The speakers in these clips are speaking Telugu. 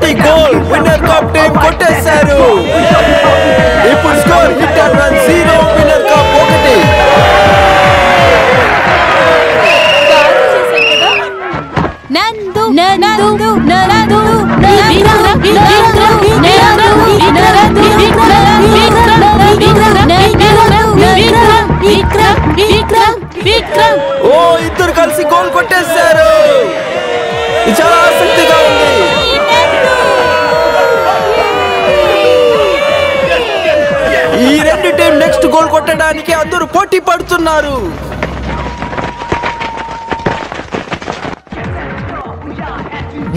మొదటి గోల్ విన్నర్ కప్ టీం కొట్టేశారు. ఇప్పుడు score hit and run 0, winner cup 1. ఓ ఇద్దరు కలిసి గోల్ కొట్టేశారు. ఇది చాలా ఆసక్తిగా ఉంది. ఈ రెండు టీం నెక్స్ట్ గోల్ కొట్టడానికి అందరూ పోటీ పడుతున్నారు.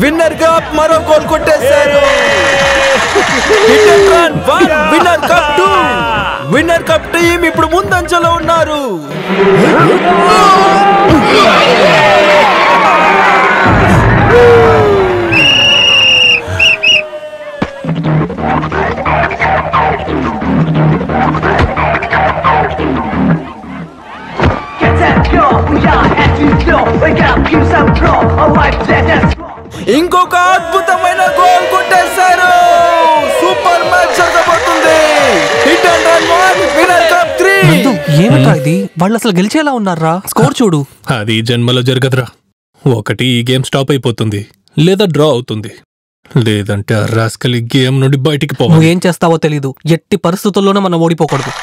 విన్నర్ కప్ మరో గోల్ కొట్టేశారు. Hit and run 1, winner cup 2. Winner cup team ఇప్పుడు ముందంజలో ఉన్నారు. ఇంకొక అద్భుతమైన గోల్ కొట్టేశారు. సూపర్ మ్యాచ్ జరగబోతుంది. Hit and run 1, winner cup 3. ఏమిటా ఇది? వాళ్ళు అసలు గెలిచేలా ఉన్నారా? స్కోర్ చూడు. అది జన్మలో జరగదురా. ఒకటి ఈ గేమ్ స్టాప్ అయిపోతుంది, లేదా డ్రా అవుతుంది, లేదంటే ఆ రాస్కల్ ఈ గేమ్ నుండి బయటికి పోవాలి. నువ్వేం చేస్తావో తెలీదు. ఎట్టి పరిస్థితుల్లోనూ మనం ఓడిపోకూడదు.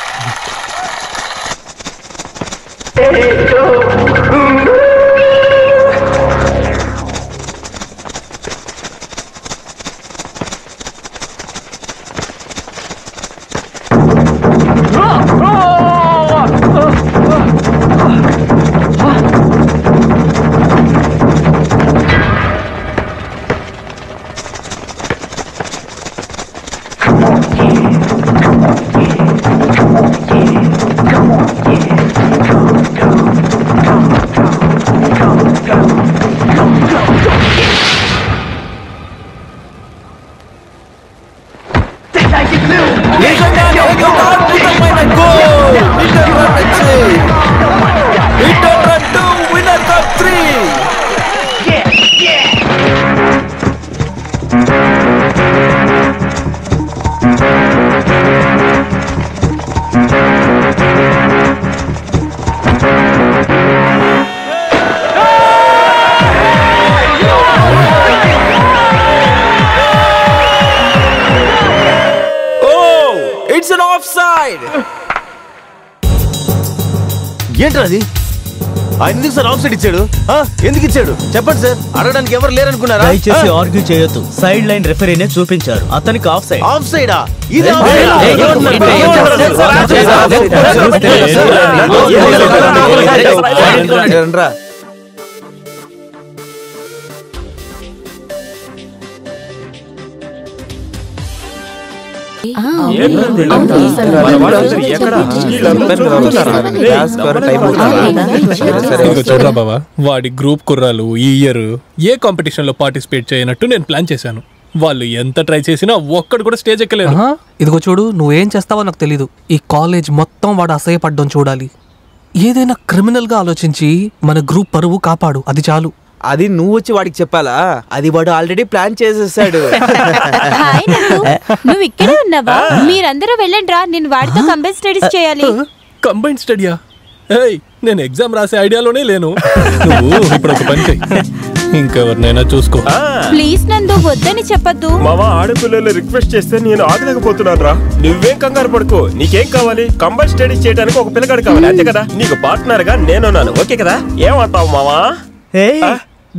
ఏంట్రా అది? ఆయన ఎందుకు సార్ ఆఫ్ సైడ్ ఇచ్చాడు? ఎందుకు ఇచ్చాడు చెప్పండి సార్. అడగడానికి ఎవరు లేరనుకున్నారా? దయచేసి ఆర్గ్యూ చేయొద్దు. సైడ్ లైన్ రెఫరీనే చూపించారు. అతనికి ఆఫ్ సైడ్. ఆఫ్ సైడా? ఇది చూడరా బావా, వాడి గ్రూప్ కుర్రాలు ఈ ఇయర్ ఏ కాంపిటీషన్ లో పార్టిసిపేట్ చేయనట్టు నేను ప్లాన్ చేశాను. వాళ్ళు ఎంత ట్రై చేసినా ఒక్కడు కూడా స్టేజ్ ఎక్కలేదు. ఇదిగో చూడు, నువ్వేం చేస్తావో నాకు తెలీదు. ఈ కాలేజ్ మొత్తం వాడు అసహ్యపడ్డం చూడాలి. ఏదైనా క్రిమినల్ గా ఆలోచించి మన గ్రూప్ పరువు కాపాడు, అది చాలు. అది నువ్వు వచ్చి వాడికి చెప్పాలా? అది వాడు ఆల్రెడీ ప్లాన్ చేసేసాడు. నువ్వు ఇక్కడే ఉన్నావా? మీరందరూ వెళ్ళండి రా, నేను వాడితో కంబైన్ స్టడీస్ చేయాలి. కంబైన్ స్టడీయా? నేను ఎగ్జామ్ రాసే ఐడియాలోనే లేను. నువ్వు ఇప్పుడు ఒక పని చెయ్యి, ఇంకెవరినైనా చూసుకో. ప్లీజ్ నందు, వద్దని చెప్పద్దు. మావా, ఆడపిల్లలు రిక్వెస్ట్ చేస్తే నేను ఆగలేకపోతున్నాను రా. నువ్వేం కంగారు పడుకో. నీకేం కావాలి? కంబైన్ స్టడీస్ చేయడానికి ఒక పిల్లగాడు కావాలి, అంతే కదా? నీకు పార్ట్నర్ గా నేనున్నాను, ఓకే కదా? ఏమంటావు మావా?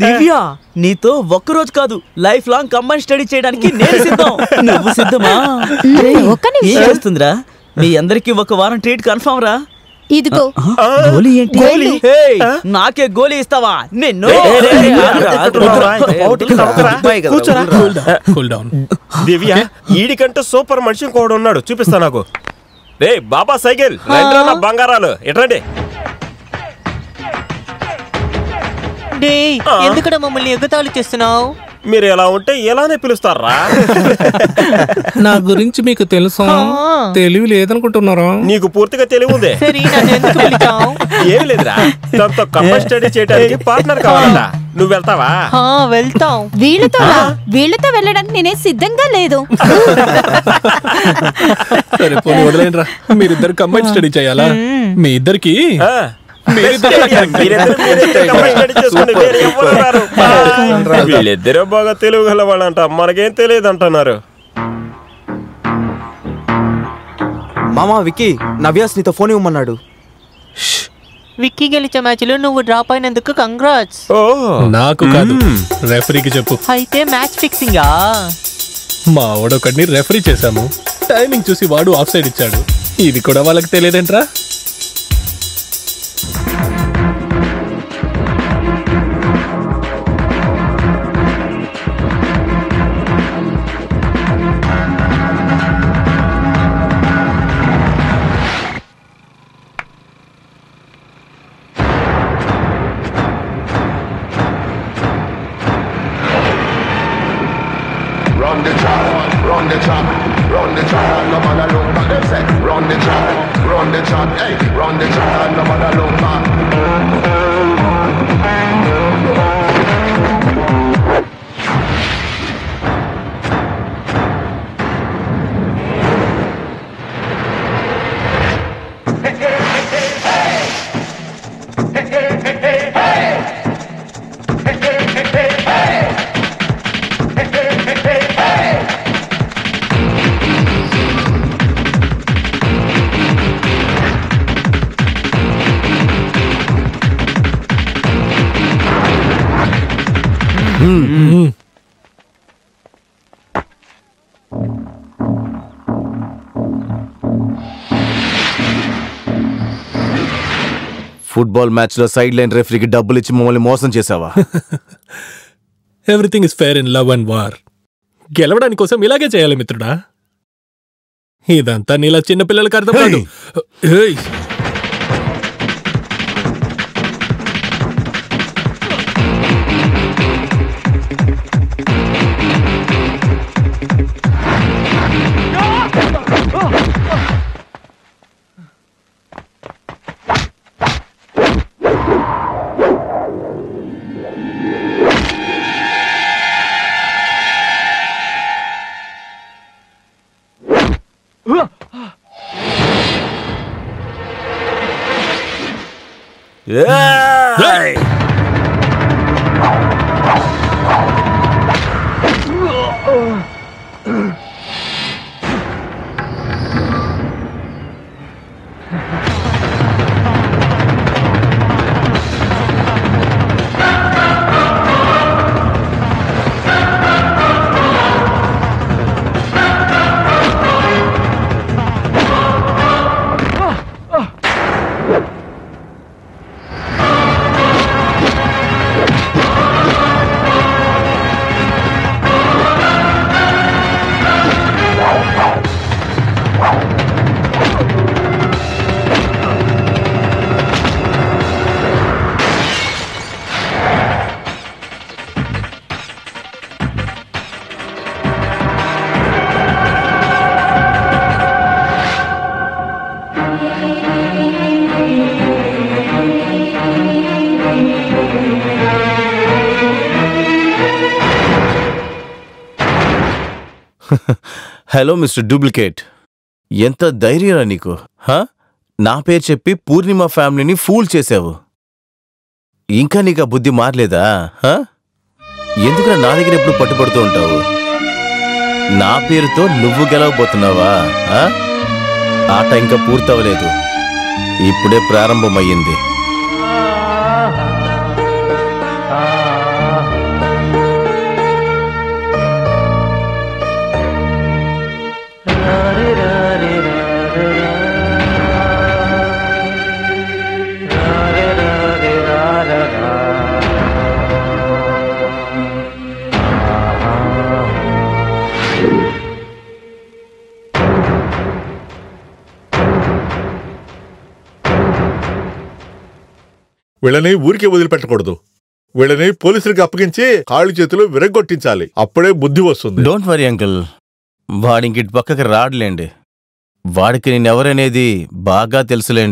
దివ్య, నీతో ఒక్కరోజు కాదు, లైఫ్ లాంగ్ కంబైన్ స్టడీ చేయడానికి నేను సిద్ధం. నువ్వు సిద్ధమా? ఏం చేస్తుందిరా? మీ అందరికి ఒక వారం ట్రీట్ కన్ఫర్మ్ రా. ఇదిగో గోలీ. ఏంటి నాకే గోలీ ఇస్తావా? నిన్ను దివ్య, ఈడికంటే సూపర్ మనిషి ఇంకోడు ఉన్నాడు, చూపిస్తా నాకు. రే బాబా సైకిల్, బంగారాలు ఎట్రండి. ఎందుకడ మమ్మల్ని ఎగతాళి చేస్తున్నావు? మీరు ఎలా ఉంటే ఎలానే పిలుస్తారా? నా గురించి మీకు తెలుసా? తెలివి లేదనుకుంటున్నారా? నీకు పూర్తిగా తెలివి ఉందే. ఏమి లేదురా, దాంతో కంబైన్ స్టడీ చేయడానికి పార్ట్నర్ కావాలంట. నువ్వు వెళ్తావా? వెళ్తాం. వీళ్ళతో వెళ్ళడానికి నేనే సిద్ధంగా లేదు. సరే పోనీ వదిలేండి రా. మీరిద్దరు కంబైన్ స్టడీ చేయాలా? మీ ఇద్దరికి వీళ్ళిద్దరూ బాగా తెలుగు గల వాళ్ళంట, మనకేం తెలియదు అంటున్నారు. మామా విక్కీ, నవ్యాస్ నీతో ఫోన్ ఇవ్వమన్నాడు. విక్కీ గెలిచే మ్యాచ్ లో నువ్వు డ్రాప్ అయినందుకు కంగ్రాట్స్. నాకు కాదు, రెఫరీకి చెప్పు. అయితే మ్యాచ్ ఫిక్సింగ్. మా వాడొకడిని రెఫరీ చేశాము, టైమింగ్ చూసి వాడు ఆఫ్ సైడ్ ఇచ్చాడు. ఇది కూడా వాళ్ళకి తెలియదేంట్రా? ఫుట్బాల్ మ్యాచ్ లో సైడ్ లైన్ రెఫరీకి డబ్బులు ఇచ్చి మమ్మల్ని మోసం చేసావా? Everything is fair in love and war. గెలవడానికి కోసం ఇలాగే చేయాలి మిత్రుడా. ఇదంతా నీలా చిన్న పిల్లలకి అర్థం కాదు. హలో మిస్టర్ డూప్లికేట్, ఎంత ధైర్యరా నీకు? నా పేరు చెప్పి పూర్ణిమ ఫ్యామిలీని ఫూల్ చేసావు. ఇంకా నీకు ఆ బుద్ధి మారలేదా? ఎందుకురా నా దగ్గర ఎప్పుడు పట్టుబడుతూ ఉంటావు? నా పేరుతో నువ్వు గెలవబోతున్నావా? ఆట ఇంకా పూర్తవలేదు, ఇప్పుడే ప్రారంభమయ్యింది. వీళ్ళని ఊరికే వదిలిపెట్టకూడదు. వీళ్ళని పోలీసులకు అప్పగించి కాళ్ళు చేతులు విరగొట్టించాలి. అప్పుడే బుద్ధి వస్తుంది. డోంట్ వరీ అంకుల్, వాడింకి ఇటు పక్కకి రాడులేండి. వాడికి నేనెవరనేది బాగా తెలుసులేండి.